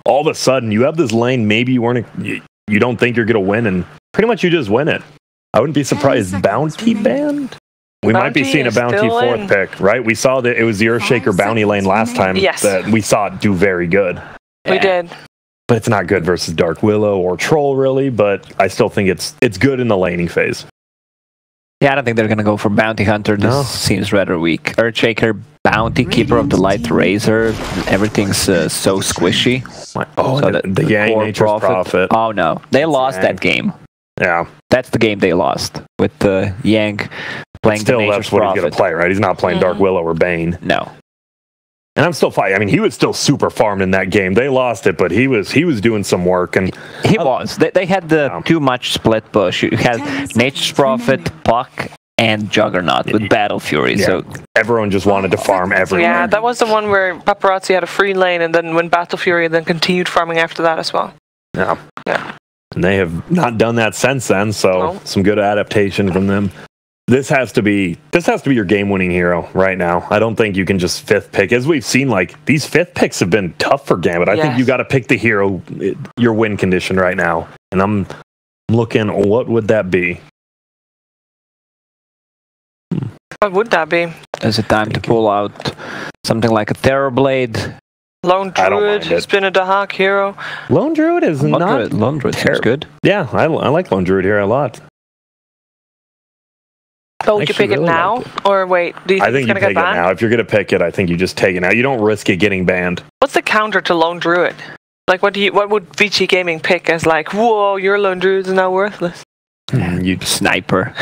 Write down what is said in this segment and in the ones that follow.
all of a sudden you have this lane. Maybe you don't think you're gonna win, and pretty much you just win it. I wouldn't be surprised. Bounty banned. We might be seeing a Bounty fourth pick, right? We saw that it was the Earthshaker Bounty lane last time that we saw it do very good. We did. But it's not good versus Dark Willow or Troll, really, but I still think it's good in the laning phase. Yeah, I don't think they're going to go for Bounty Hunter. This seems rather weak. Earthshaker, Bounty, Keeper of the Light, Razor, everything's so squishy. Oh, so the Yang Nature's Prophet. Oh, no. They lost that game. Yeah. That's the game they lost, with Yang playing still, the Nature's that's what Prophet. he's going to play, right? He's not playing Dark Willow or Bane. No. And I'm still fighting. I mean, he was still super farmed in that game. They lost it, but he was doing some work. And he was. They had the too much split push. You had Nature's Prophet, Puck, and Juggernaut with Battle Fury. Yeah. So everyone just wanted to farm everywhere. Yeah, that was the one where Paparazzi had a free lane and then went Battle Fury and then continued farming after that as well. Yeah. And they have not done that since then. So some good adaptation from them. This has to be your game-winning hero right now. I don't think you can just fifth pick. As we've seen, like, these fifth picks have been tough for Gambit. I think you got to pick the hero, your win condition right now. And I'm looking, what would that be? What would that be? Is it time to pull out something like a Terrorblade? Lone Druid has been a Dahak hero. Lone Druid is not... Lone Druid seems good. Yeah, I like Lone Druid here a lot. Oh, would you pick it now? Or wait, do you think it's going to get banned? Now. If you're going to pick it, I think you just take it now. You don't risk it getting banned. What's the counter to Lone Druid? Like, what would Vici Gaming pick as like, whoa, your Lone Druid is now worthless? You sniper.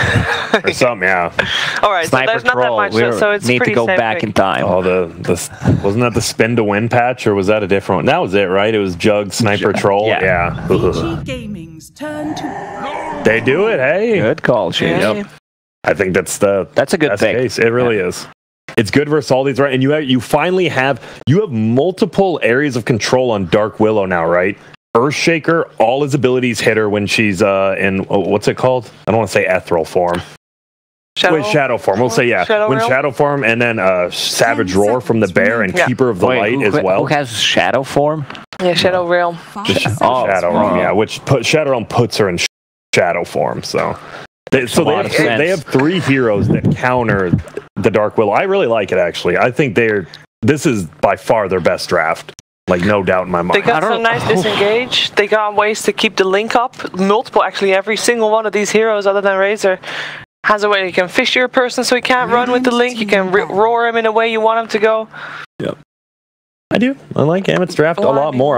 Or something, yeah. Alright, so there's not that much, so it's need pretty to go back in time. Oh, wasn't that the spin to win patch, or was that a different one? That was it, right? It was Jug, Sniper, Troll. Yeah. Gaming's turn to... They do it, hey. Good call, Shane. Yep. I think that's a good thing. Case. It really is. It's good versus all these, right? And you finally have multiple areas of control on Dark Willow now, right? Earthshaker, all his abilities hit her when she's in what's it called? I don't want to say ethereal form. Shadow form. We'll say Shadow form, and then Savage Roar from the Bear and Keeper of the Light as well. Who has Shadow form? Yeah, Shadow Realm. Shadow Realm, yeah. Which Shadow Realm puts her in Shadow form. So. They have three heroes that counter the Dark Willow. I really like it, actually. I think this is by far their best draft. Like, no doubt in my mind. They got some nice disengage. They got ways to keep the link up. Multiple, actually. Every single one of these heroes, other than Razor, has a way. You can fish your person so he can't run with the link. You can roar him in a way you want him to go. Yep. I do. I like Gambit's draft a lot more.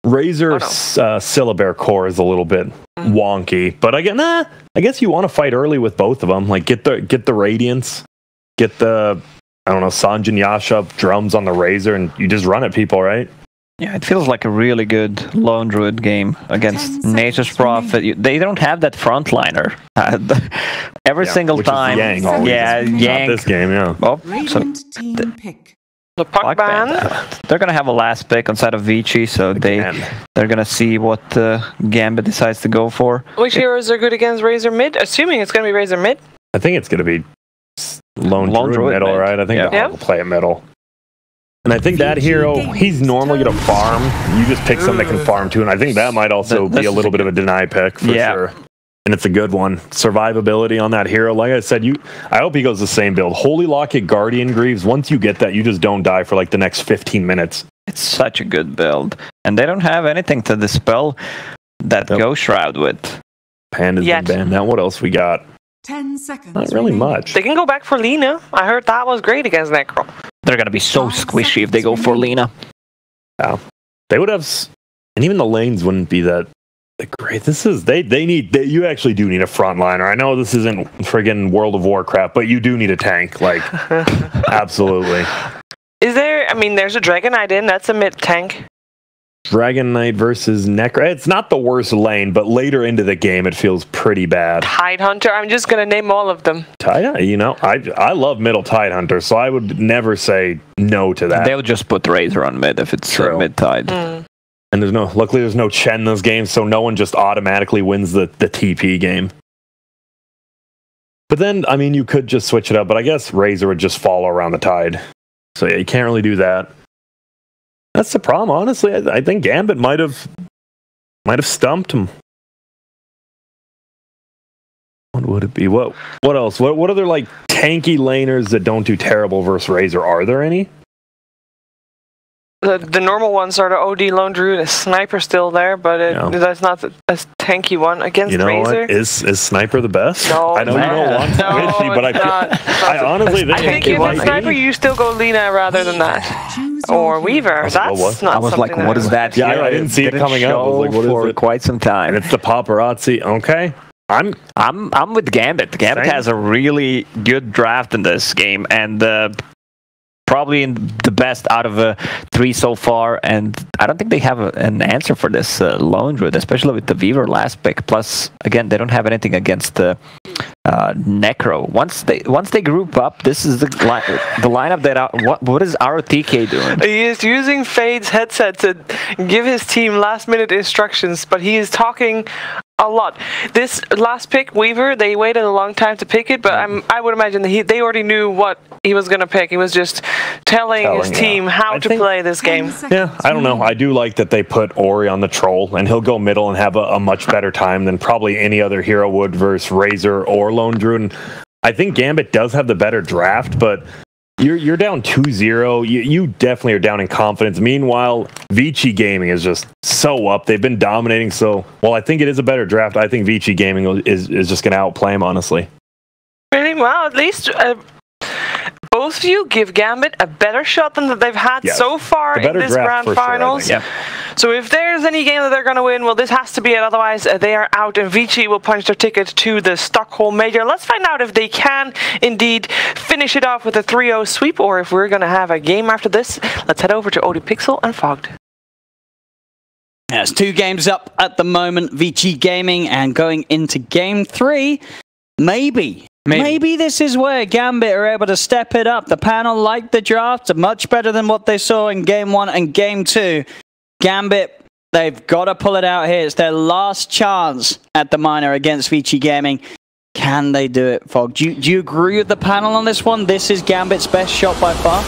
Razor Syllabear core is a little bit wonky, but again, I guess you want to fight early with both of them. Like get the Radiance, get the Sanjin Yasha drums on the Razor, and you just run at people, right? Yeah, it feels like a really good Lone Druid game against Nature's Prophet. They don't have that frontliner. Every single time. Yang Yang. Not this game, yeah. Oh, so the Puck ban. They're gonna have a last pick inside of Vici, so they're gonna see what Gambit decides to go for. Which heroes are good against Razor mid? Assuming it's gonna be Razor mid. I think it's gonna be Lone Druid middle, right? I think they'll play it middle. And I think that hero, he's normally gonna farm. You just pick something that can farm too, and I think that might also be a little bit of a deny pick for sure. And it's a good one. Survivability on that hero. Like I said, I hope he goes the same build. Holy Locket, Guardian Greaves. Once you get that, you just don't die for like the next 15 minutes. It's such a good build. And they don't have anything to dispel that Ghost Shroud with. Panda's been banned. Now what else we got? 10 seconds. Not really much. They can go back for Lina. I heard that was great against Necro. They're going to be so squishy if they go for Lina. Yeah. They would have... And even the lanes wouldn't be that... Great. This is you actually do need a frontliner. I know this isn't friggin' World of Warcraft, but you do need a tank. Like, absolutely. Is there? I mean, there's a Dragon Knight in. That's a mid tank. Dragon Knight versus Necro. It's not the worst lane, but later into the game, it feels pretty bad. Tidehunter. I'm just gonna name all of them. I love middle Tidehunter, so I would never say no to that. They'll just put Razor on mid if it's mid Tide. And luckily there's no Chen in those games, so no one just automatically wins the TP game. But then, I mean, you could just switch it up, but I guess Razor would just follow around the Tide. So yeah, you can't really do that. That's the problem, honestly. I think Gambit might have stumped him. What would it be? What else? What other like tanky laners that don't do terrible versus Razor? Are there any? The normal ones are the OD Lone Druid, a Sniper still there, but that's not a tanky one against Razor. What? Is Sniper the best? No, I know you don't want Vici, but I honestly think if it's Sniper, you still go Lina rather than that. Or Weaver. That's not I was like, what is that? Yeah, I didn't see it coming up. I was like, what for is it? Quite some time. And it's the paparazzi. Okay. I'm with Gambit. Gambit has a really good draft in this game, and probably the best out of 3 so far, and I don't think they have an answer for this Lone Druid, especially with the Weaver last pick. Plus, again, they don't have anything against the Necro. Once they group up, this is the lineup that what is our TK doing? He is using Fade's headset to give his team last-minute instructions, but he is talking a lot. This last pick, Weaver, they waited a long time to pick it, but I would imagine that they already knew what he was going to pick. He was just telling his team how to play this game. Yeah, I don't know. I do like that they put Ori on the troll, and he'll go middle and have a much better time than probably any other hero would versus Razor or Lone Druid. And I think Gambit does have the better draft, but you're down 2-0. You definitely are down in confidence. Meanwhile, Vici Gaming is just so up. They've been dominating. So, while I think it is a better draft, I think Vici Gaming is just going to outplay him, honestly. Really? Well, at least both of you give Gambit a better shot than that they've had so far in this grand finals. Sure, so if there's any game that they're going to win, well, this has to be it. Otherwise, they are out, and Vici will punch their ticket to the Stockholm Major. Let's find out if they can indeed finish it off with a 3-0 sweep, or if we're going to have a game after this. Let's head over to OD Pixel and Fogged. Yes, 2 games up at the moment, Vici Gaming, and going into game 3, maybe this is where Gambit are able to step it up. The panel liked the draft much better than what they saw in game 1 and game 2. Gambit, they've got to pull it out here. It's their last chance at the minor against Vici Gaming. Can they do it, Fog? Do you agree with the panel on this one? This is Gambit's best shot by far?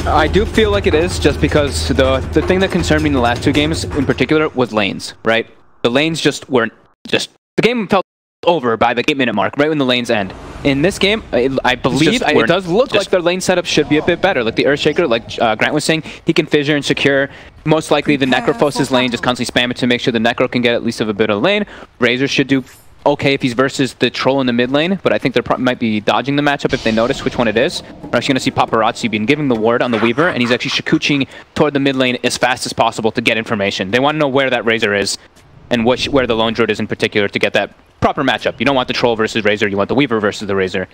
I do feel like it is, just because the thing that concerned me in the last 2 games in particular was lanes, right? The lanes just weren't the game felt over by the 8-minute mark, right when the lanes end. In this game, I believe it does look like their lane setup should be a bit better. Like the Earthshaker, like Grant was saying, he can fissure and secure most likely the Necrophos's lane, just constantly spam it to make sure the Necro can get at least of a bit of lane. Razor should do okay if he's versus the Troll in the mid lane, but I think they might be dodging the matchup if they notice which one it is. We're actually going to see Paparazzi being giving the ward on the Weaver, and he's actually shakuching toward the mid lane as fast as possible to get information. They want to know where that Razor is, and where the Lone Druid is in particular, to get that proper matchup. You don't want the Troll versus Razor, you want the Weaver versus the Razor.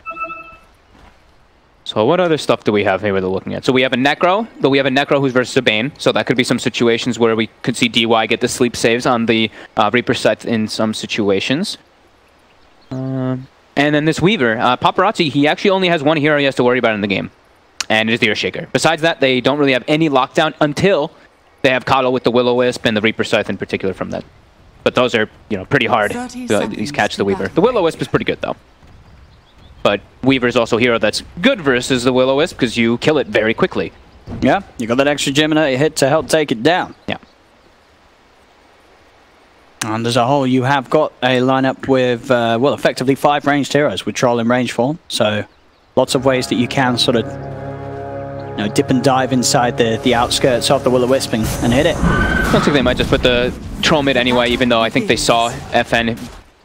So what other stuff do we have here we're looking at? So we have a Necro, but we have a Necro who's versus a Bane, so that could be some situations where we could see DY get the sleep saves on the Reaper side in some situations. And then this Weaver, Paparazzi, he actually only has one hero he has to worry about in the game, and it is the Earthshaker. Besides that, they don't really have any lockdown until they have Coddle with the Will-O-Wisp and the Reaper Scythe in particular from that. But those are, pretty hard to at least catch the Weaver. The Will-O-Wisp is pretty good, though. But Weaver is also a hero that's good versus the Will-O-Wisp because you kill it very quickly. Yeah, you got that extra Gemini hit to help take it down. Yeah. And as a whole, you have got a lineup with, well, effectively 5 ranged heroes with Troll in range form. So lots of ways that you can sort of dip and dive inside the outskirts of the Will-O-Wisp and hit it. I don't think they might just put the Troll mid anyway, even though I think they saw FN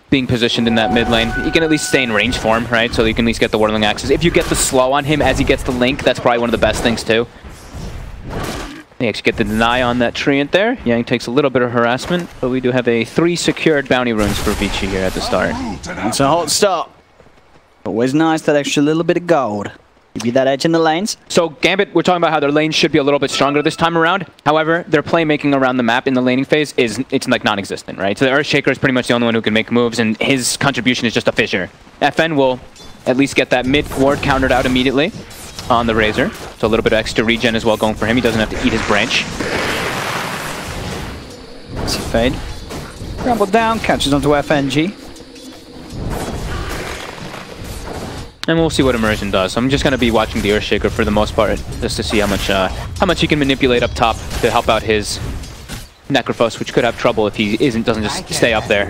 being positioned in that mid lane. You can at least stay in range for him, right? So you can at least get the Whirling Axes. If you get the slow on him as he gets the link, that's probably one of the best things too. They actually get the deny on that treant there. Yang takes a little bit of harassment, but we do have 3 secured bounty runes for Vici here at the start. That's a hot start. Always nice, that extra little bit of gold. Give you that edge in the lanes. So Gambit, we're talking about how their lanes should be a little bit stronger this time around. However, their playmaking around the map in the laning phase it's like non-existent, right? So the Earthshaker is pretty much the only one who can make moves, and his contribution is just a fissure. FN will at least get that mid ward countered out immediately on the Razor. So a little bit of extra regen as well going for him. He doesn't have to eat his branch. See Fade. Rumble down, catches onto FNG. And we'll see what Immersion does. I'm just going to be watching the Earthshaker for the most part, just to see how much he can manipulate up top to help out his Necrophos, which could have trouble if he doesn't just stay up there.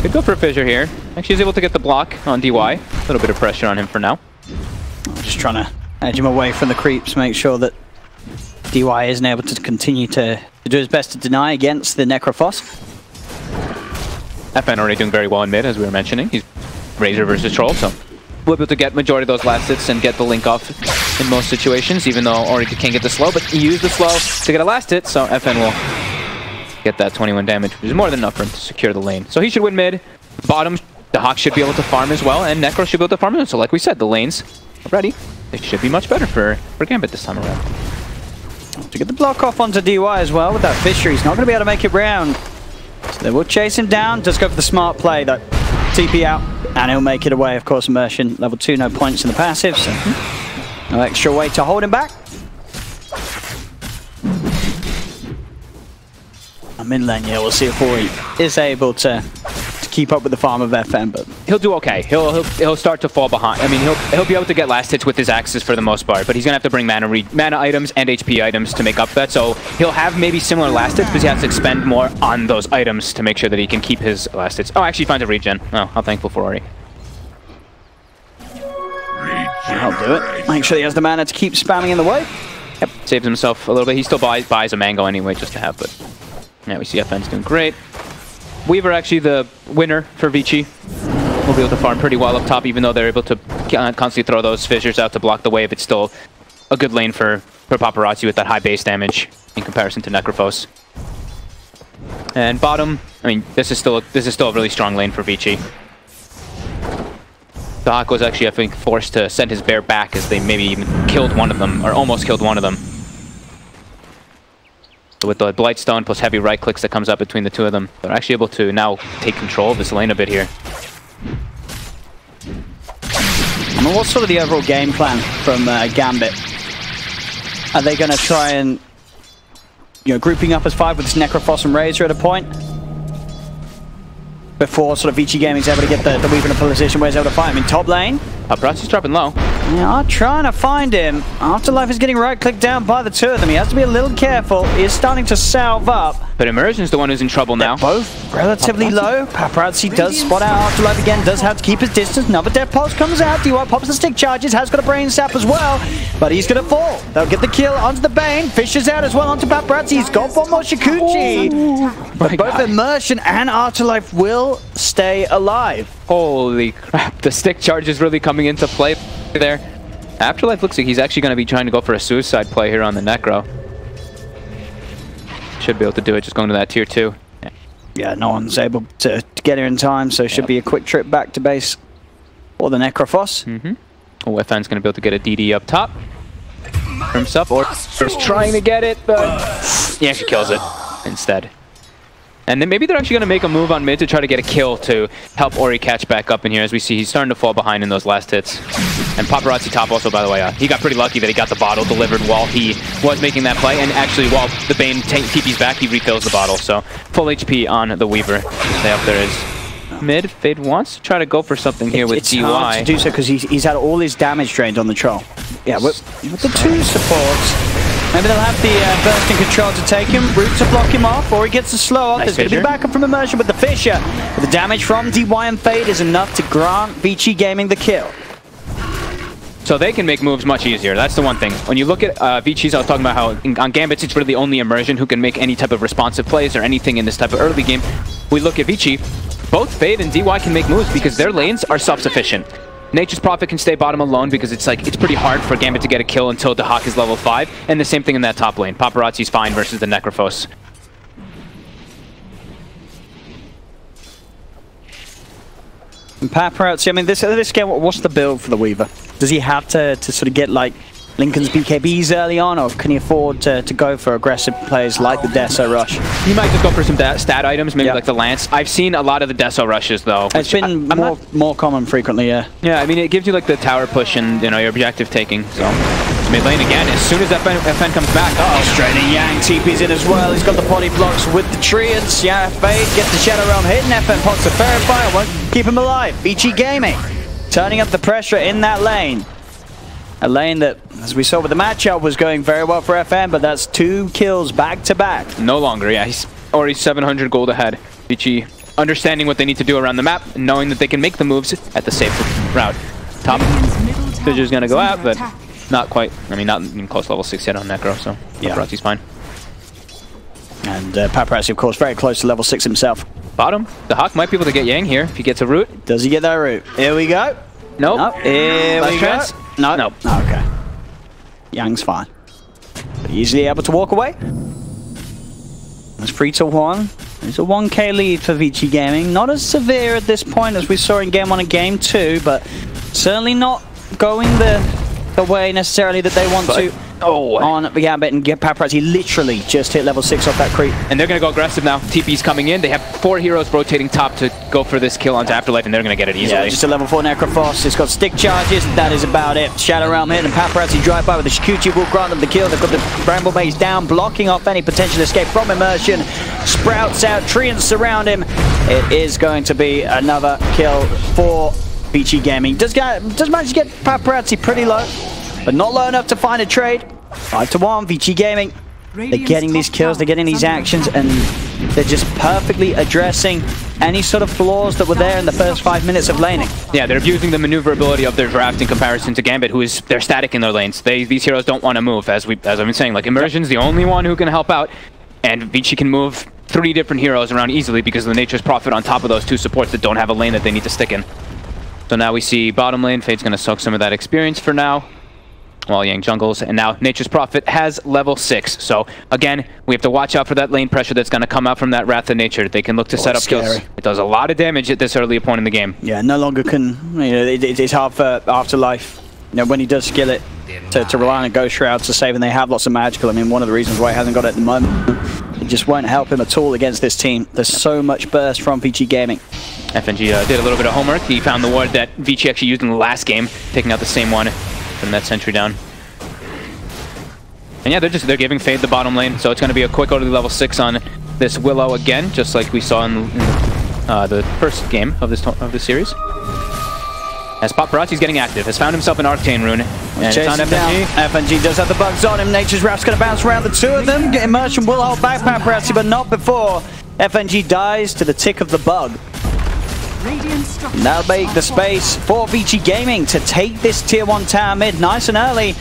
Could go for a fissure here. Actually, he's able to get the block on DY. A little bit of pressure on him for now. Just trying to edge him away from the creeps, make sure that DY isn't able to continue to do his best to deny against the Necrophos. FN already doing very well in mid, as we were mentioning. He's Razor versus Troll, so we'll be able to get majority of those last hits and get the link off in most situations, even though Ori can't get the slow, but he used the slow to get a last hit, so FN will get that 21 damage, which is more than enough for him to secure the lane. So he should win mid. Bottom, the Hawk should be able to farm as well, and Necro should be able to farm him. So like we said, the lanes are ready. They should be much better for Gambit this time around. To get the block off onto DY as well with that fissure, he's not going to be able to make it round. So they will chase him down. Just go for the smart play though. TP out, and he'll make it away. Of course, Immersion, level 2, no points in the passive, so no extra way to hold him back. I'm in lane, yeah, we'll see if Ori is able to keep up with the farm of FN, but he'll do okay. He'll start to fall behind. I mean, he'll be able to get last hits with his axes for the most part, but he's gonna have to bring mana items and HP items to make up that. So he'll have maybe similar last hits, but he has to expend more on those items to make sure that he can keep his last hits. Oh, actually, he finds a regen. Oh, how thankful for Ori. I'll do it. Make sure he has the mana to keep spamming in the way. Yep, saves himself a little bit. He still buys a mango anyway, just to have, but yeah, we see FN's doing great. Weaver actually the winner for Vici. We'll be able to farm pretty well up top, even though they're able to constantly throw those fissures out to block the wave. It's still a good lane for Paparazzi with that high base damage in comparison to Necrophos. And bottom, I mean, this is still a really strong lane for Vici. The Hawk was actually, I think, forced to send his bear back as they maybe even killed one of them, or almost killed one of them. With the Blightstone plus heavy right clicks that comes up between the two of them, they're actually able to now take control of this lane a bit here. I mean, what's sort of the overall game plan from Gambit? Are they going to try and, grouping up as 5 with this Necrophos and Razor at a point? Before sort of Vici Gaming's able to get the Weaver in a position where he's able to fight him in top lane. Paparazzi's dropping low. Yeah, trying to find him. Afterlife is getting right-clicked down by the two of them. He has to be a little careful. He is starting to salve up. But Immersion's the one who's in trouble now. They're both relatively low. Paparazzi does spot out Afterlife again, does have to keep his distance. Another Death Pulse comes out. DY pops the stick charges, has got a Brain Sap as well. But he's going to fall. They'll get the kill onto the Bane. Fishes out as well onto Paparazzi. He's got one more Shikuchi. But both Immersion and Afterlife will stay alive. Holy crap, the stick charge is really coming into play there. Afterlife looks like he's actually going to be trying to go for a suicide play here on the Necro. Should be able to do it, just going to that tier 2. Yeah, no one's able to get here in time, so it should be a quick trip back to base for the Necrophos. Oh, FN's going to be able to get a DD up top for himself, or just trying to get it, but he actually kills it instead. And then maybe they're actually going to make a move on mid to try to get a kill to help Ori catch back up in here. As we see, he's starting to fall behind in those last hits. And Paparazzi top also, by the way, he got pretty lucky that he got the bottle delivered while he was making that play. And actually, while the Bane TP's back, he refills the bottle. So full HP on the Weaver. Stay up there is mid. Fade wants to try to go for something here with DY. It's hard to do so because he's had all his damage drained on the Troll. Yeah, with the 2 supports. Maybe they'll have the bursting control to take him, root to block him off, or he gets the slow off. There's going to be backup from Immersion with the Fissure. But the damage from DY and Fade is enough to grant Vici Gaming the kill. So they can make moves much easier. That's the one thing. When you look at Vici's, I was talking about how on Gambits, it's really only Immersion who can make any type of responsive plays or anything in this type of early game. We look at Vici, both Fade and DY can make moves because their lanes are self-sufficient. Nature's Prophet can stay bottom alone because it's pretty hard for Gambit to get a kill until the Hawk is level 5, and the same thing in that top lane. Paparazzi's fine versus the Necrophos. And Paparazzi, I mean, this game, what's the build for the Weaver? Does he have to sort of get like Lincoln's BKBs early on, or can he afford to go for aggressive plays like the Deso Rush? He might just go for some stat items, maybe like the Lance. I've seen a lot of the Deso Rushes, though. It's been more common frequently, yeah. Yeah, I mean, it gives you like the tower push and, your objective taking, so... Mid lane again, as soon as FN comes back. Straight in Yang, TP's in as well. He's got the body blocks with the treants. Yeah, Fade gets the Shadow Realm hidden. FN pops the Verify, won't keep him alive. Vici Gaming turning up the pressure in that lane. A lane that, as we saw with the matchup, was going very well for FN, but that's 2 kills back to back. No longer, yeah. He's already 700 gold ahead. Vici understanding what they need to do around the map, and knowing that they can make the moves at the safe route. Top Fidger's gonna go out, but not quite. I mean, not even close to level 6 yet on Necro, so Paparazzi's fine. And Paparazzi, of course, very close to level 6 himself. Bottom, the Hawk might be able to get Yang here if he gets a root. Does he get that root? Here we go. Nope. Here we go. No. Nope. Okay. Yang's fine. But easily able to walk away. It's 3-1. There's a 1k lead for Vici Gaming. Not as severe at this point as we saw in Game 1 and Game 2, but certainly not going the way necessarily that they want to on the Gambit, and get Paparazzi literally just hit level 6 off that creep. And they're going to go aggressive now. TP's coming in. They have 4 heroes rotating top to go for this kill onto Afterlife, and they're going to get it easily. Yeah, just a level 4 Necrophos. It's got stick charges. That is about it. Shadow Realm hit, and Paparazzi drive by with the Shikuchi will grant them the kill. They've got the Bramble Maze down, blocking off any potential escape from Immersion. Sprouts out, Treants surround him. It is going to be another kill for Vici Gaming. Does manage to get Paparazzi pretty low, but not low enough to find a trade. 5-1, Vici Gaming. They're getting these kills, they're getting these actions, and they're just perfectly addressing any sort of flaws that were there in the first 5 minutes of laning. Yeah, they're abusing the maneuverability of their draft in comparison to Gambit, they're static in their lanes. These heroes don't want to move, as I've been saying. Like, Immersion's the only one who can help out, and Vici can move 3 different heroes around easily because of the Nature's Prophet on top of those 2 supports that don't have a lane that they need to stick in. So now we see bottom lane, Fade's going to soak some of that experience for now, while Yang jungles, and now Nature's Prophet has level 6. So again, we have to watch out for that lane pressure that's going to come out from that Wrath of Nature. They can look to set up kills. It does a lot of damage at this early point in the game. Yeah, no longer can, you know, it's hard for Afterlife, you know, when he does skill it, to rely on a Ghost Shroud to save, and they have lots of magical. I mean, one of the reasons why he hasn't got it at the moment, it just won't help him at all against this team. There's so much burst from Vici Gaming. FNG did a little bit of homework. He found the ward that Vici actually used in the last game, taking out the same one from that sentry down. And yeah, they're giving Fade the bottom lane, so it's going to be a quick early level 6 on this Willow again, just like we saw in the first game of this series. As Paparazzi's getting active, has found himself an Arcane Rune, and it's on FNG. FNG does have the bugs on him. Nature's Wrath's going to bounce around the 2 of them. Immersion will hold back Paparazzi, but not before FNG dies to the tick of the bug. That'll make the space for Vici Gaming to take this tier 1 tower mid nice and early,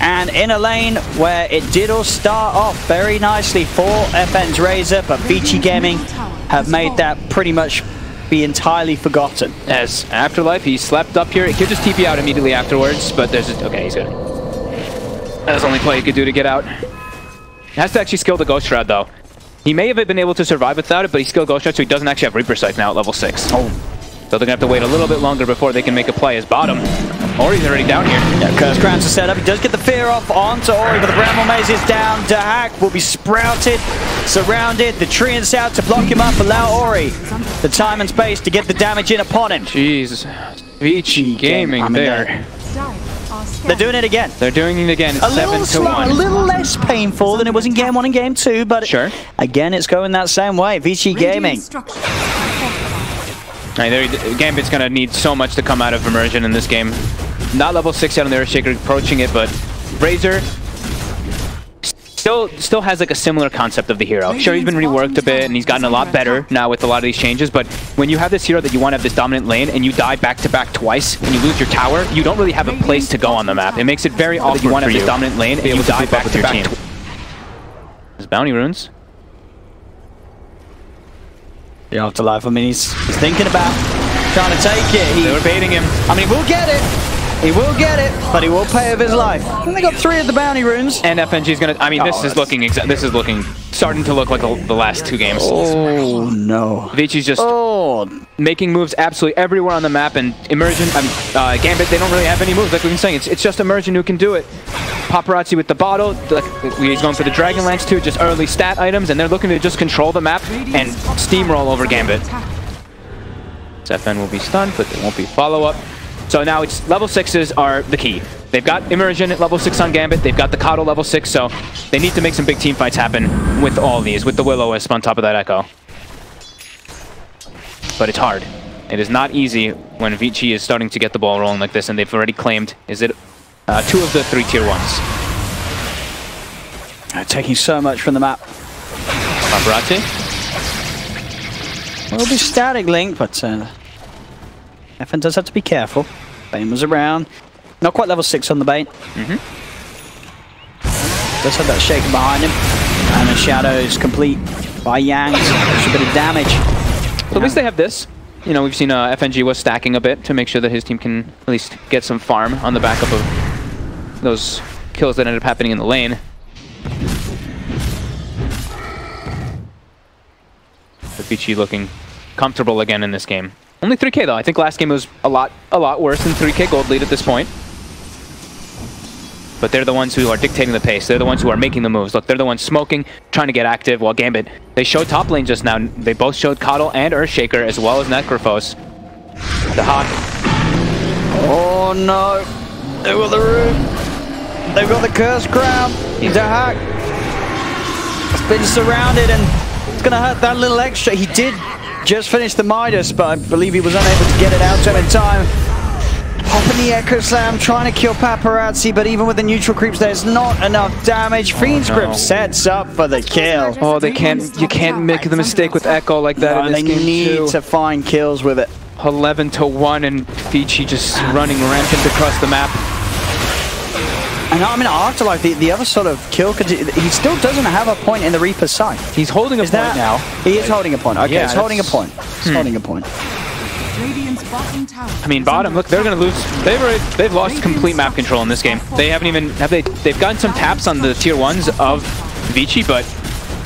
and in a lane where it did all start off very nicely for FN's Razor, but Vici Gaming have made that pretty much be entirely forgotten. As Afterlife, he slept up here. He could just TP out immediately afterwards, but there's okay, he's good. That's the only play he could do to get out. He has to actually skill the Ghost Shroud though. He may have been able to survive without it, but he skilled Ghost Shroud, so he doesn't actually have Reaper Sight now at level 6. Oh. So they're going to have to wait a little bit longer before they can make a play as bottom. Ori's already down here. Yeah, Curse Crowns are set up. He does get the fear off onto Ori, but the Bramble Maze is down. Dahak will be sprouted, surrounded. The Treants out to block him up, allow Ori the time and space to get the damage in upon him. Jeez. Vici Gaming there. They're doing it again. They're doing it again. It's 7-1. A little less painful than it was in Game 1 and Game 2, but sure. Again, it's going that same way. Vici Gaming. Gambit's going to need so much to come out of Immersion in this game. Not level 6 yet on the Earthshaker approaching it, but Razor still has like a similar concept of the hero. Sure, he's been reworked a bit and he's gotten a lot better now with a lot of these changes, but when you have this hero that you want to have this dominant lane and you die back-to-back twice and you lose your tower, you don't really have a place to go on the map. It makes it very awkward you want to have this dominant lane and you die back-to-back. There's bounty runes. The Afterlife, I mean, he's thinking about trying to take it. They were baiting him. I mean, he will get it. He will get it, but he will pay with his life. And they got 3 of the bounty runes. And FNG's gonna. I mean, this is looking starting to look like the last 2 games. Oh no! Vici's just making moves absolutely everywhere on the map, and Immersion. Gambit. They don't really have any moves. Like we've been saying, it's just Immersion who can do it. Paparazzi with the bottle. He's going for the Dragon Lance too, just early stat items, and they're looking to just control the map and steamroll over Gambit. FN will be stunned, but there won't be follow-up. So now it's level 6s are the key. They've got Immersion at level 6 on Gambit. They've got the Kato level 6, so they need to make some big team fights happen with all these, with the Will-O-Wisp on top of that Echo. But it's hard. It is not easy when Vici is starting to get the ball rolling like this, and they've already claimed, is it 2 of the 3 tier 1s. Taking so much from the map. Paparazzi. Will be static link, but FN does have to be careful. Bane was around. Not quite level 6 on the Bane. Does have that shaker behind him. And the shadows complete by Yang. There's a bit of damage. So at least they have this. You know, we've seen FNG was stacking a bit to make sure that his team can at least get some farm on the back of those kills that ended up happening in the lane. But Vici looking comfortable again in this game. Only 3K though. I think last game was a lot worse than 3K gold lead at this point. But they're the ones who are dictating the pace. They're the ones who are making the moves. Look, they're the ones smoking, trying to get active, while Gambit, they showed top lane just now. They both showed Coddle and Earthshaker, as well as Necrophos. The Hawk. Oh no. They've got the room. They've got the cursed crown. He's a hack. It's been surrounded and it's going to hurt that little extra. He did just finish the Midas, but I believe he was unable to get it out to him in time. Popping the Echo Slam, trying to kill Paparazzi, but even with the neutral creeps, there's not enough damage. Fiend's Grip sets up for the kill. Oh, you can't make the mistake with Echo like that in this game. They need to find kills with it. 11-1, and Vici just running rampant across the map. And I mean, Afterlife, the other sort of kill, he still doesn't have a point in the Reaper's side. He's holding a point now. He is holding a point. Okay, yeah, he's holding a point. He's holding a point. I mean, bottom. Look, they're gonna lose. They've lost complete map control in this game. They haven't even they've gotten some taps on the tier 1s of Vici, but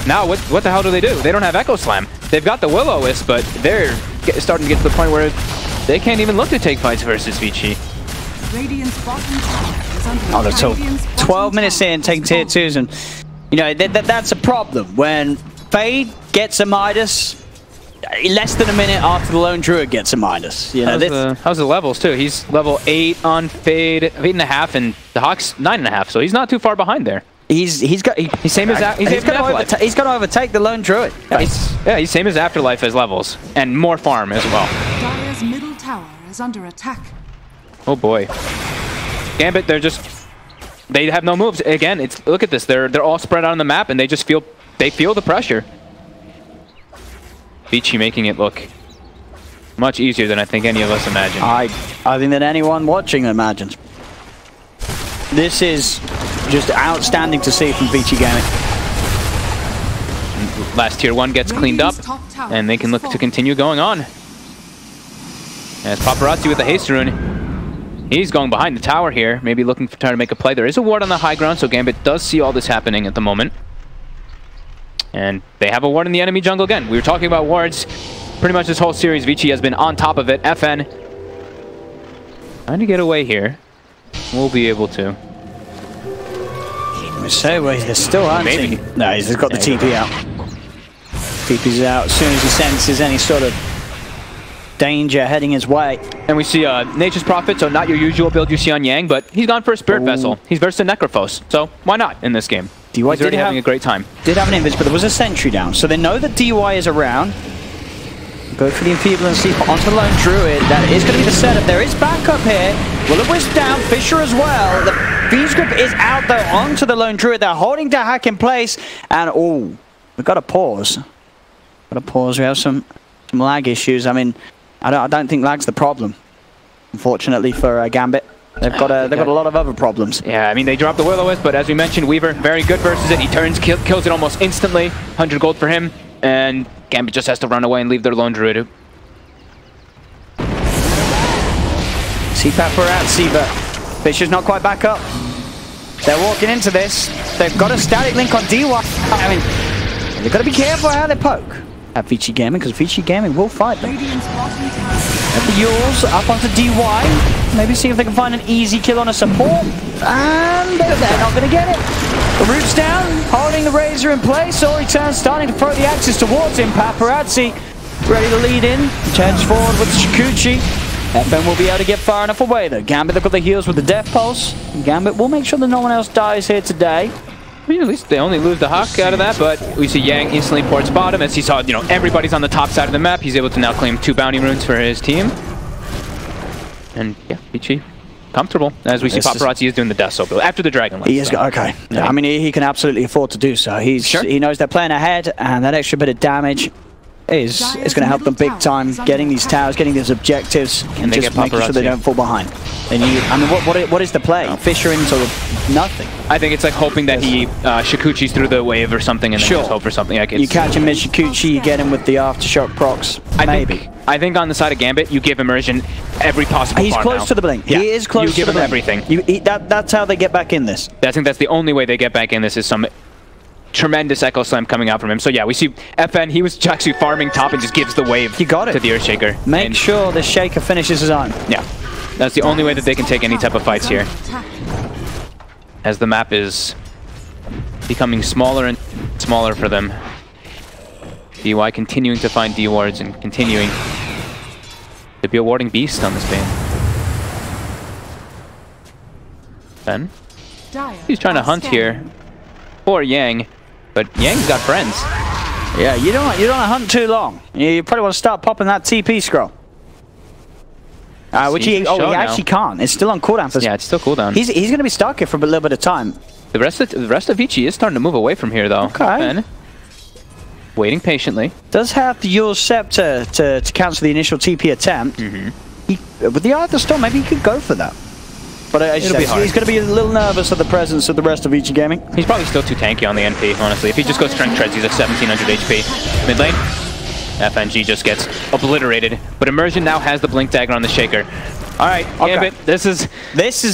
now what the hell do? They don't have Echo Slam. They've got the Will-O-Wisp, but they're starting to get to the point where they can't even look to take fights versus Vici. Oh, so 12 minutes in, taking tier 2s, and you know that's a problem when Fade gets a Midas. Less than a minute after the Lone Druid gets a Midas. You know, how's the levels too? He's level 8 on Fade, 8.5, and the Hawk's 9.5. So he's not too far behind there. He's got to overtake the Lone Druid. He's same as Afterlife as levels, and more farm as well. Dire's middle tower is under attack. Oh boy, Gambit. They have no moves again. Look at this. They're all spread out on the map, and they feel the pressure. Vici making it look much easier than I think any of us imagined. I think that anyone watching imagines. This is just outstanding to see from Vici Gaming. Last tier 1 gets cleaned up, and they can look to continue going on. As Paparazzi with the haste rune, he's going behind the tower here, maybe looking for trying to make a play. There is a ward on the high ground, so Gambit does see all this happening at the moment. And they have a ward in the enemy jungle again. We were talking about wards pretty much this whole series. Vici has been on top of it. FN trying to get away here. We'll be able to. He's still hunting. Maybe. No, he's got the TP out. TP's out as soon as he senses any sort of danger heading his way. And we see Nature's Prophet, so not your usual build you see on Yang, but he's gone for a Spirit Vessel. He's versed Necrophos, so why not in this game? DY he's already having a great time. Did have an invis, but there was a sentry down, so they know that DY is around. Go for the Enfeeble and Sleep onto the Lone Druid. That is going to be the setup. There is backup here. Will-O-Wisp down, Fisher as well. The Fiend's Grip is out though onto the Lone Druid. They're holding the hack in place, and oh, we've got to pause. Got to pause. We have some lag issues. I mean, I don't think lag's the problem, unfortunately for Gambit. They've got a lot of other problems. Yeah, I mean, they dropped the Will-O-Wisp, but as we mentioned, Weaver, very good versus it. He turns, kills it almost instantly. 100 gold for him, and Gambit just has to run away and leave their Lone Druid. See Paparazzi, but Fisher's not quite back up. They're walking into this. They've got a static link on DY. I mean, they've got to be careful how they poke at Vici Gaming, because Vici Gaming will fight them. At the Yules, up onto DY. Maybe see if they can find an easy kill on a support. And they're not going to get it. The root's down, holding the Razor in place. Ori turns, starting to throw the axes towards him. Paparazzi ready to lead in. Turns forward with Shikuchi. FN will be able to get far enough away though. Gambit, they've got the heals with the Death Pulse. Gambit will make sure that no one else dies here today. I mean, at least they only lose the Hawk out of that, but we see Yang instantly ports bottom as he saw, you know, everybody's on the top side of the map. He's able to now claim 2 bounty runes for his team. And yeah, Vici comfortable, as we see Paparazzi is doing the death soap after the Dragon. He is, okay. Yeah. I mean, he can absolutely afford to do so. He knows they're playing ahead, and that extra bit of damage is going to help them big time, getting these towers, getting these objectives, and just making sure they don't fall behind. And I mean, what is the play? No. Fisher into nothing. I think it's like hoping that he Shikuchi's through the wave or something, and then just hope for something. Like you catch him mid Shikuchi, you get him with the aftershock procs. I think on the side of Gambit, you give Immersion every possible. He's close to the blink. Yeah. He is close to the blink. Everything. That's how they get back in this. I think that's the only way they get back in this is some tremendous Echo Slam coming out from him. So yeah, we see FN, he was actually farming top and just gives the wave to the Earthshaker. Make sure the Shaker finishes his own. Yeah, that's the only way that they can take any type of fights here. As the map is becoming smaller and smaller for them. DY continuing to find D-wards and continuing to be a warding beast on this game. Ben? He's trying to hunt here for Yang, but Yang's got friends. Yeah, you don't want to hunt too long. You probably want to start popping that TP scroll. Which he actually can't. It's still on cooldown. Yeah, it's still cooldown. He's going to be stuck here for a little bit of time. The rest of Vici is starting to move away from here, though. Okay. Ben, waiting patiently. Does have the Yule Scepter to cancel the initial TP attempt. With the Eye of the Storm, maybe he could go for that. But he's going to be a little nervous at the presence of the rest of Vici Gaming. He's probably still too tanky on the NP, honestly. If he just goes Strength Treads, he's at 1700 HP. Mid lane, FNG just gets obliterated. But Immersion now has the Blink Dagger on the Shaker. All right, Gambit, this is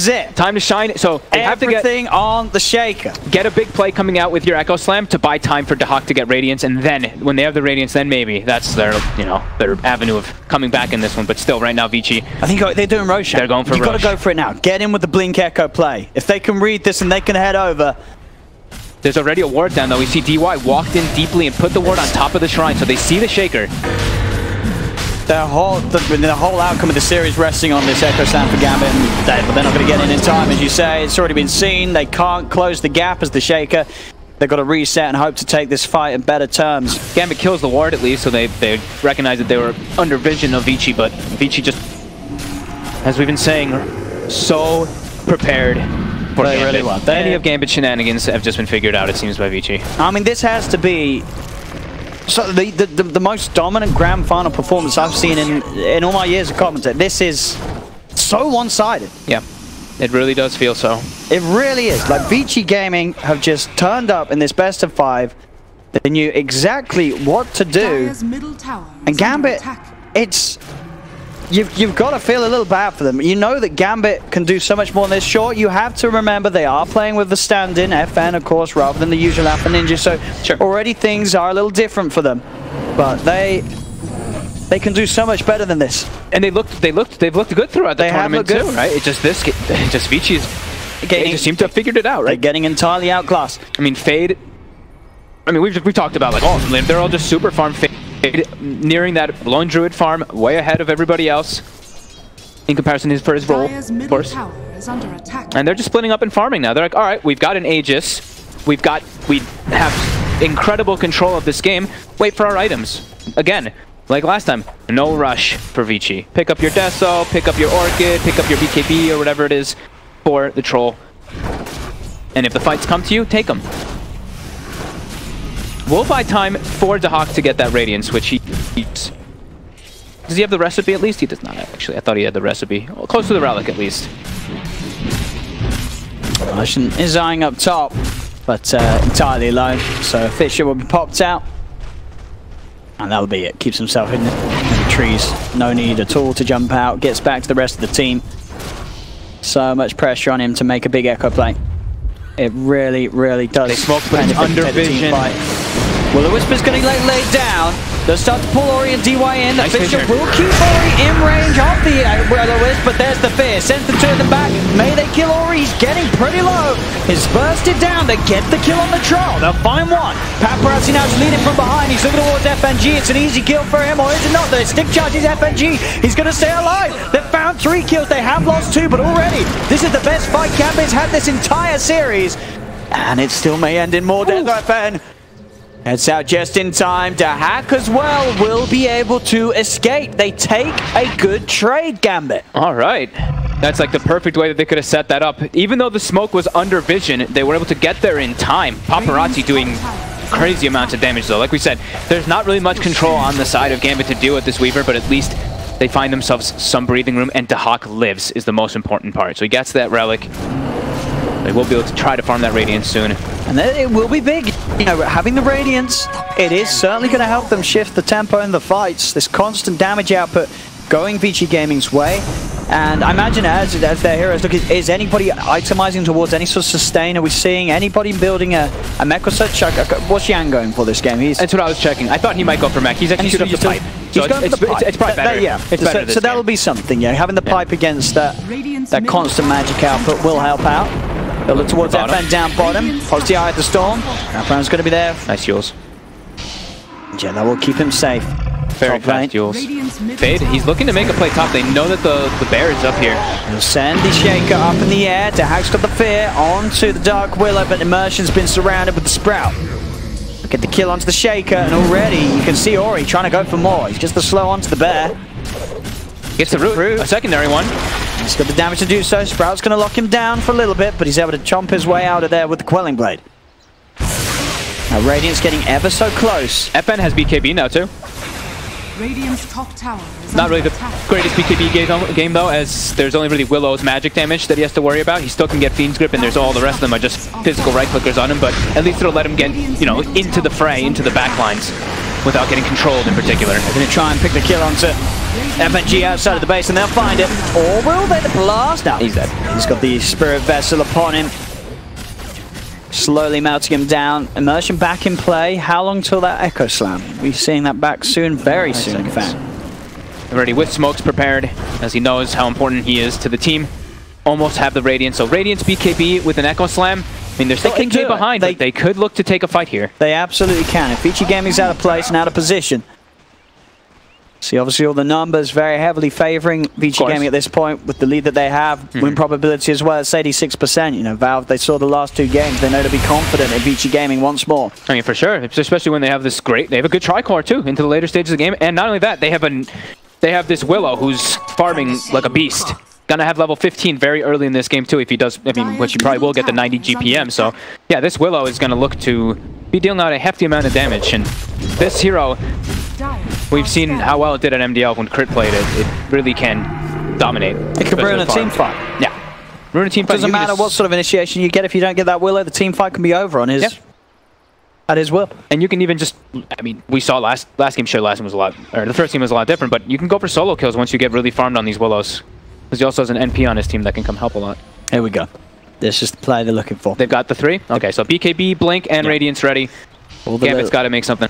it. Time to shine. So they have to get everything on the Shaker. Get a big play coming out with your Echo Slam to buy time for Dahak to get Radiance, and then when they have the Radiance, then maybe that's their their avenue of coming back in this one. But still, right now, Vici. I think they're doing Roshan. They're going for Rosh. You've got to go for it now. Get in with the Blink Echo play. If they can read this and they can head over. There's already a ward down though. We see DY walked in deeply and put the ward on top of the shrine, so they see the Shaker. The whole outcome of the series resting on this Echo Slam for Gambit, but they're not going to get in time, as you say. It's already been seen. They can't close the gap as the Shaker. They've got to reset and hope to take this fight in better terms. Gambit kills the ward at least, so they recognize that they were under vision of Vici, but Vici just, as we've been saying, so prepared for Gambit. Really want. Any of Gambit's shenanigans have just been figured out, it seems, by Vici. I mean, this has to be the most dominant grand final performance I've seen in all my years of commentary. This is so one-sided. Yeah, it really does feel so. It really is. Like, Vici Gaming have just turned up in this best of 5. They knew exactly what to do. And Gambit, it's... You've got to feel a little bad for them. You know that Gambit can do so much more than this. Sure, you have to remember they are playing with the stand-in FN, of course, rather than the usual Alpha Ninja, so already things are a little different for them. But they can do so much better than this. And they've looked good throughout the tournament too, right? It's just Vici's. They just seem to have figured it out, right? They're getting entirely outclassed. I mean, Fade. I mean, we've talked about like all of them. They're all just super farm. Fade nearing that Lone Druid farm, way ahead of everybody else in comparison for his role, of course. And they're just splitting up and farming now. They're like, all right, we've got an Aegis, we have incredible control of this game. Wait for our items. Again, like last time, no rush for Vici. Pick up your Deso, pick up your Orchid, pick up your BKB or whatever it is for the troll. And if the fights come to you, take them. We'll buy time for Dahak to get that Radiance, which he eats. Does he have the recipe at least? He does not, actually. I thought he had the recipe. Well, close to the relic, at least. Russian is eyeing up top, but entirely alone. So Fisher will be popped out. And that'll be it. Keeps himself in the trees. No need at all to jump out. Gets back to the rest of the team. So much pressure on him to make a big echo play. It really, really does. They smoke, but it's under vision. Well, the Whisper's going to get laid down. They'll start to pull Ori and DY in. The Fisher will keep Ori in range of the Wisp, but there's the Fear. Sends the two in the back. May they kill Ori? He's getting pretty low. He's bursted down. They get the kill on the troll. They'll find one. Paparazzi now is leading from behind. He's looking towards FNG. It's an easy kill for him, or is it not? The stick charges FNG. He's going to stay alive. They've found 3 kills. They have lost 2, but already this is the best fight Gambit's had this entire series. And it still may end in more death by Fen. Heads out just in time. Hack as well will be able to escape. They take a good trade, Gambit. All right. That's like the perfect way that they could have set that up. Even though the smoke was under vision, they were able to get there in time. Paparazzi doing crazy amounts of damage though. Like we said, there's not really much control on the side of Gambit to deal with this Weaver, but at least they find themselves some breathing room, and Dahak lives is the most important part. So he gets that relic. They will be able to try to farm that Radiance soon. And then it will be big. You know, having the Radiance, it is certainly going to help them shift the tempo in the fights. This constant damage output going Vici Gaming's way. And I imagine as their heroes, look, is anybody itemizing towards any sort of sustain? Are we seeing anybody building a mecha search? What's Yang going for this game? That's what I was checking. I thought he might go for mech. He's actually shooting up the pipe. He's going for the pipe. It's probably better. Yeah. It's better so that'll be something, yeah. Having the pipe against that constant magic output will help out. They'll look towards FN down bottom. Positive eye at the storm. Rapran's going to be there. Nice Jules. Yeah, that will keep him safe. Very fast Jules. Fade, he's looking to make a play top. They know that the bear is up here. He'll send the Shaker up in the air. Dahak's got the fear onto the Dark Willow, but Immersion's been surrounded with the Sprout. Get the kill onto the Shaker, and already you can see Ori trying to go for more. He's just the slow onto the bear. Gets the root, a secondary one. He's got the damage to do so. Sprout's going to lock him down for a little bit, but he's able to chomp his way out of there with the Quelling Blade. Now Radiant's getting ever so close. FN has BKB now too. Radiant's top tower is not really the attack. greatest BKB game though, as there's only really Willow's magic damage that he has to worry about. He still can get Fiend's Grip, and there's all the rest of them are just physical right clickers on him, but at least it'll let him get, you know, into the fray, into the backlines without getting controlled in particular. They're going to try and pick the kill onto FNG outside of the base, and they'll find it. Or will they? The blast? No, he's dead. He's got the Spirit Vessel upon him. Slowly melting him down. Immersion back in play. How long till that Echo Slam? We're seeing that back soon, very soon, in fact. Already with smokes prepared, as he knows how important he is to the team. Almost have the Radiance. So Radiance BKB with an Echo Slam. I mean, they're still 8K behind, but they could look to take a fight here. They absolutely can. If Vici Gaming's out of place and out of position. See, obviously all the numbers very heavily favoring Vici Gaming at this point with the lead that they have. Win probability as well, it's 86%. You know, Valve, they saw the last two games. They know to be confident in Vici Gaming once more. I mean, for sure. Especially when they have this they have a good tricore too into the later stages of the game. And not only that, they have this Willow who's farming like a beast. Gonna have level 15 very early in this game too if he does, I mean, which he probably will get the 90 GPM. So yeah, this Willow is gonna look to be dealing out a hefty amount of damage. And this hero, we've seen how well it did at MDL when crit played it. It really can dominate. It can ruin a team fight. Yeah. Ruin a team fight. Doesn't matter what sort of initiation you get. If you don't get that Willow, the team fight can be over on his at his will. And you can even just, I mean, we saw last game show, last game was a lot, or the first game was a lot different, but you can go for solo kills once you get really farmed on these Willows. Because he also has an NP on his team that can come help a lot. Here we go. This is the play they're looking for. They've got the 3? Okay, so BKB, Blink, and Radiance ready. Gambit's got to make something.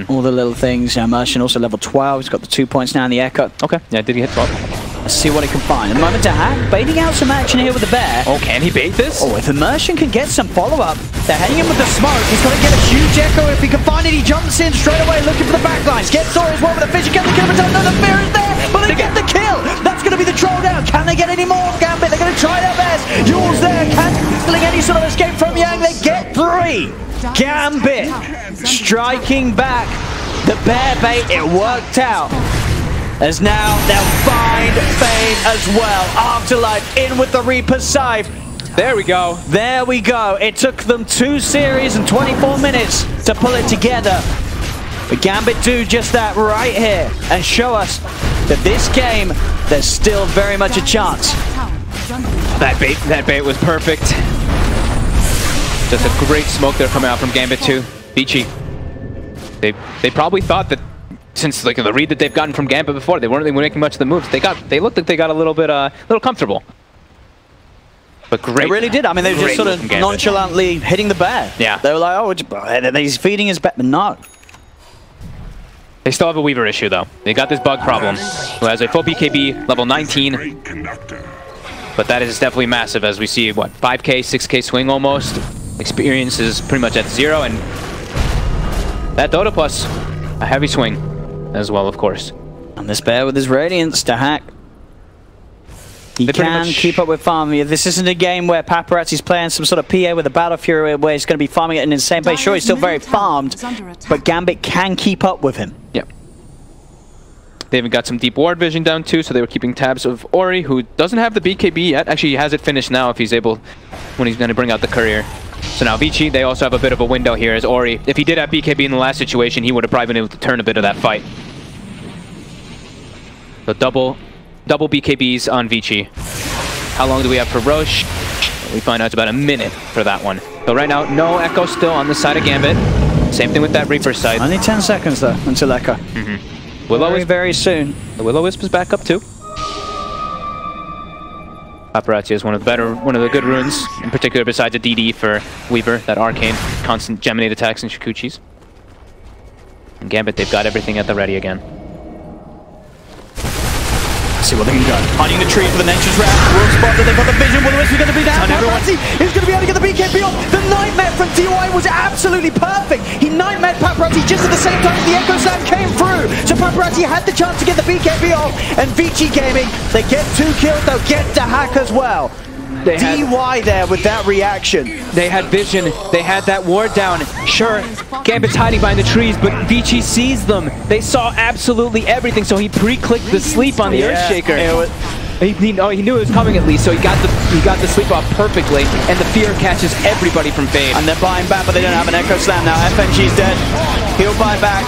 All the little things. Immersion also level 12. He's got the 2 points now in the Echo. Okay, yeah, did he hit 12? Let's see what he can find. A moment to hack. Baiting out some action here with the bear. Oh, can he bait this? Oh, if Immersion can get some follow-up. They're heading in with the smoke. He's got to get a huge Echo. If he can find it, he jumps in straight away looking for the backlines. Gets Sora as well with a fishing. Can they get him? No, the fear is there. But they get the kill. That's going to be the troll down. Can they get any more? Gambit, they're going to try their best. Yule's there. Canceling any sort of escape from Yang. They get 3. Gambit striking back. The bear bait, it worked out. As now they'll find Fade as well. Afterlife in with the Reaper's Scythe. There we go. There we go. It took them 2 series and 24 minutes to pull it together. But Gambit do just that right here and show us that this game, there's still very much a chance. That bait was perfect. Just a great smoke there coming out from Gambit too. Vici. They probably thought that since like the read that they've gotten from Gambit before, they weren't really making much of the moves. They looked like they got a little bit comfortable. But great. They really did. I mean, they were just sort of nonchalantly hitting the bear. Yeah. They were like, oh, he's feeding his bear. No. They still have a Weaver issue though. They got this bug problem. Who has a full BKB, level 19. But that is definitely massive as we see, what, 5K, 6K swing almost. Experience is pretty much at 0, and that Dota plus a heavy swing as well, of course. And this bear with his Radiance to hack. He can keep up with farming. This isn't a game where Paparazzi's playing some sort of PA with a Battle Fury where he's going to be farming at an insane pace. Sure, he's still very farmed, but Gambit can keep up with him. Yep. They even got some deep ward vision down too, so they were keeping tabs of Ori, who doesn't have the BKB yet. Actually, he has it finished now if he's able, when he's going to bring out the courier. So now Vici, they also have a bit of a window here as Ori. If he did have BKB in the last situation, he would have probably been able to turn a bit of that fight. So double BKBs on Vici. How long do we have for Roche? We find out it's about a minute for that one. So right now, no Echo still on the side of Gambit. Same thing with that Reaper side. Only 10 seconds though until Echo. Will-O-Wisp very soon. The Will-O-Wisp is back up too. Paparazzi is one of the good runes, in particular besides a DD for Weaver, that arcane, constant geminate attacks and Shikuchis. And Gambit, they've got everything at the ready again. See what they can go. Hiding the tree for the Nature's Wrath. Will spot that they've got the vision. Will-O-Wisp is going to be down. Paparazzi is going to be able to get the BKB off. The Nightmare from DOI was absolutely perfect. He Nightmared Paparazzi just at the same time as the Echo Slam came through. So Paparazzi had the chance to get the BKB off. And Vici Gaming, they get 2 kills. They'll get the hack as well. DY there with that reaction. They had vision. They had that ward down. Sure, Gambit's hiding behind the trees, but Vici sees them. They saw absolutely everything, so he pre-clicked the sleep on the Earthshaker. He knew it was coming at least, so he got the sleep off perfectly, and the fear catches everybody from Fade. And they're buying back, but they don't have an Echo Slam now. FNG's dead. He'll buy back.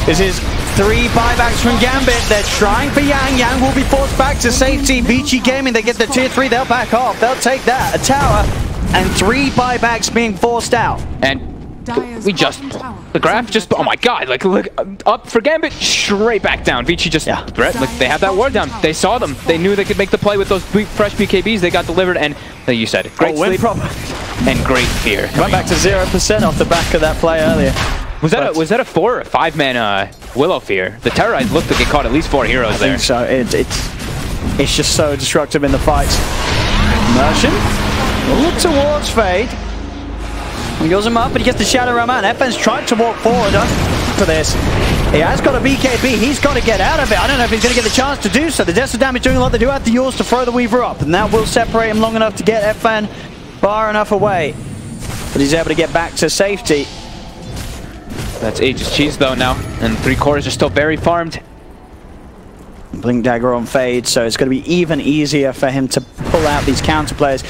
This is 3 buybacks from Gambit. They're trying for Yang. Yang will be forced back to safety. Vici Gaming, they get the tier 3. They'll back off. They'll take that. A tower and 3 buybacks being forced out. And the graph just, oh my god, like look up for Gambit, straight back down. Vici just, like they have that ward down. They saw them. They knew they could make the play with those fresh BKBs. They got delivered, and like you said, great sleep and great fear. Went back to 0% off the back of that play earlier. Was that a 4 or 5 man Willow fear? The Terrorites looked like it caught at least 4 heroes there. I think so. It's just so destructive in the fights. Immersion. Look towards Fade. He goes him up, but he gets the Shadow Realm out. FN's tried to walk forward for this. He has got a BKB. He's got to get out of it. I don't know if he's going to get the chance to do so. The Desert Damage doing a lot. They do have the yours to throw the Weaver up, and that will separate him long enough to get FN far enough away. But he's able to get back to safety. That's Aegis Cheese though now, and 3 cores are still very farmed. Blink Dagger on Fade, so it's going to be even easier for him to pull out these counter players.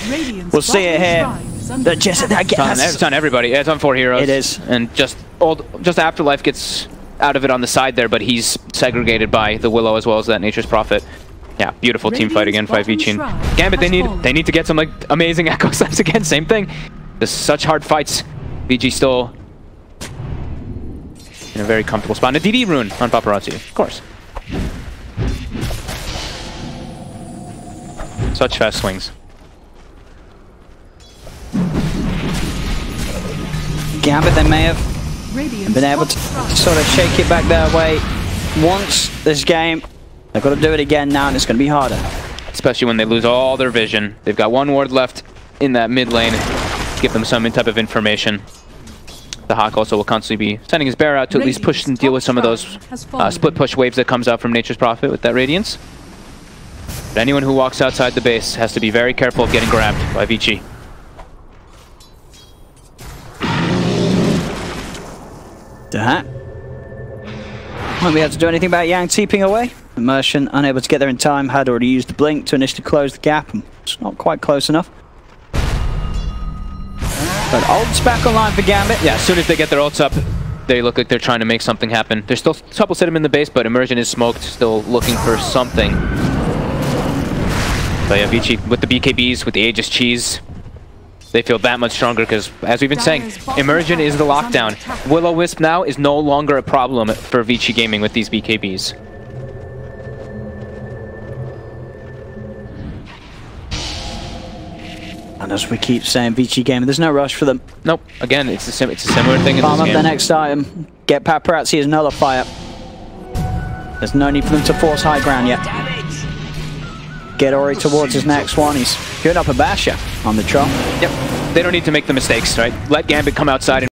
We'll see it here. It's on everybody. It's on 4 heroes. It is. And just Afterlife gets out of it on the side there, but he's segregated by the Willow as well as that Nature's Prophet. Yeah, beautiful team fight again by Vici. Gambit, they need to get some like amazing Echo Slams again. Same thing. There's such hard fights. Vici still in a very comfortable spot. And a DD rune on Paparazzi, of course. Such fast swings. Gambit, they may have been able to sort of shake it back their way once this game. They've got to do it again now, and it's going to be harder. Especially when they lose all their vision. They've got 1 ward left in that mid lane. Give them some type of information. The Hawk also will constantly be sending his bear out to at least push and deal with some of those split push waves that comes out from Nature's Prophet with that Radiance. But anyone who walks outside the base has to be very careful of getting grabbed by Vici. Won't be able to do anything about Yang TPing away. Immersion unable to get there in time. Had already used the blink to initially close the gap, and it's not quite close enough. But ults back online for Gambit. Yeah, as soon as they get their ults up, they look like they're trying to make something happen. There's still Supple Sedum in the base, but Immersion is smoked, still looking for something. So yeah, Vici with the BKBs, with the Aegis Cheese, they feel that much stronger because, as we've been saying, Immersion is the lockdown. Will-O-Wisp now is no longer a problem for Vici Gaming with these BKBs. And as we keep saying, Vici Gaming, there's no rush for them. Nope. Again, it's a similar thing in this game. Farm up the next item. Get Paparazzi as Nullifier. There's no need for them to force high ground yet. Get Ori towards his next one. He's good up a basher on the troll. Yep. They don't need to make the mistakes, right? Let Gambit come outside and